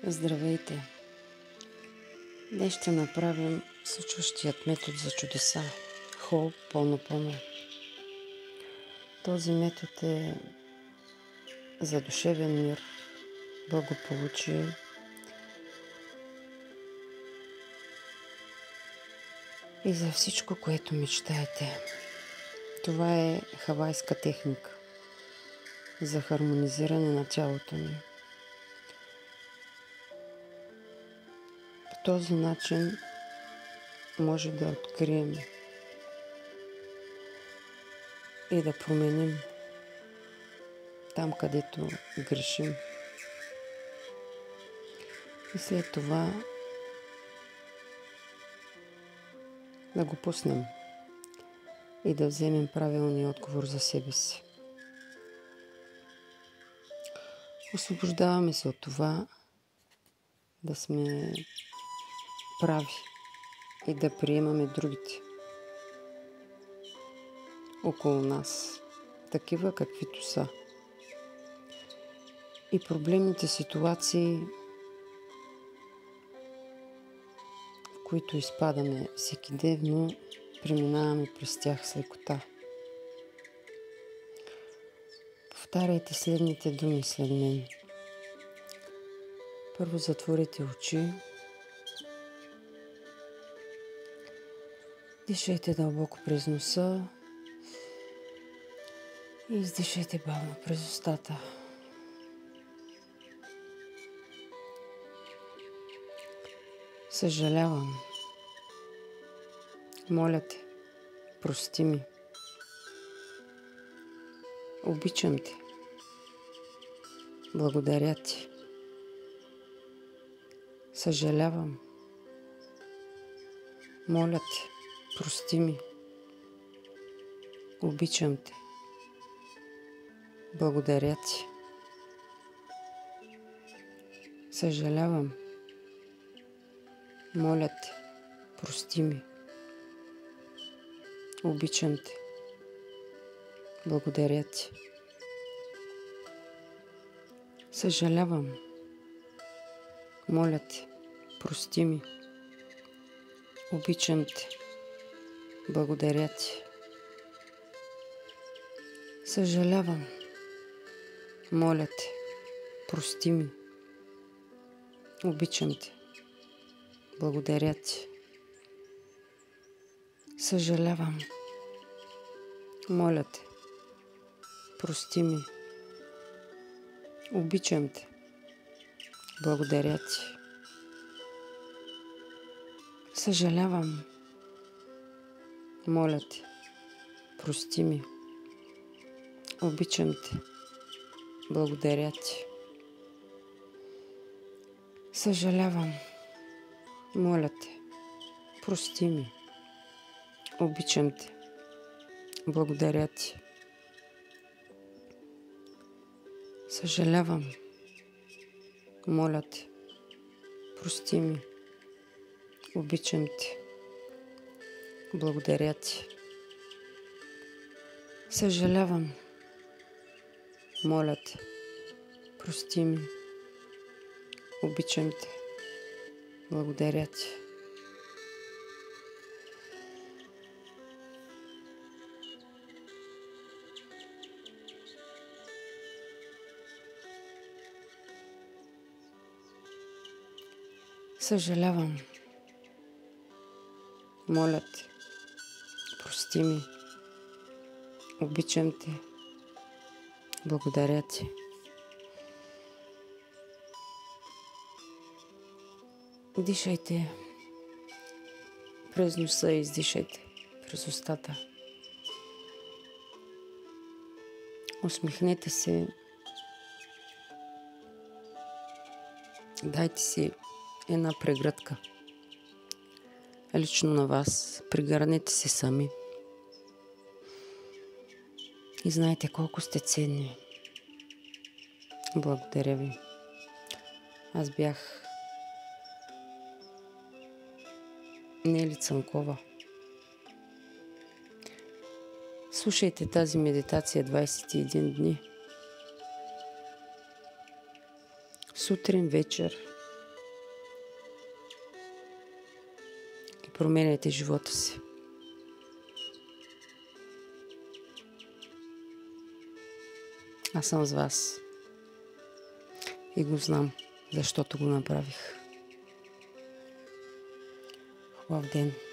Здравейте! Днес ще направим случващият метод за чудеса. Хо'о'понопоно. Този метод е за душевен мир, благополучие и за всичко, което мечтаете. Това е хавайска техника за хармонизиране на тялото ни. По този начин може да открием и да променим там, където грешим. И след това да го пуснем и да вземем правилния отговор за себе си. Освобождаваме се от това да сме прави и да приемаме другите около нас, такива каквито са. И проблемните ситуации, в които изпадаме всекидневно, преминаваме през тях с лекота. Повтаряйте следните думи след мен. Първо затворете очи. Дишайте дълбоко през носа и издишайте бавно през устата. Съжалявам. Моля те, прости ми. Обичам те. Благодаря ти. Съжалявам. Моля те, прости ми. Обичам те. Благодаря ти. Съжалявам. Моля те, прости ми. Обичам те. Благодаря ти. Съжалявам. Моля те, прости ми. Обичам те. Благодаря ти. Съжалявам. Моля те, прости ми. Обичам те. Благодаря ти. Съжалявам. Моля те, прости ми. Обичам те. Благодаря ти. Съжалявам. Моля те, прости ми. Обичам те. Благодаря ти. Съжалявам. Моля те, прости ми. Обичам те. Благодаря ти. Съжалявам. Моля те, прости ми. Обичам те. Благодаря ти. Съжалявам. Моля те, прости ми. Обичам те. Благодаря ти. Съжалявам. Моля те, прости ми. Обичам те. Благодаря ти. Дишайте през носа и издишайте през устата. Усмихнете се. Дайте си една прегръдка. Лично на вас. Прегърнете се сами. И знайте колко сте ценни. Благодаря ви. Аз бях Нели Цанкова. Слушайте тази медитация 21 дни. Сутрин, вечер променяйте живота си. Аз съм с вас. И го знам, защото го направих. Хубав ден!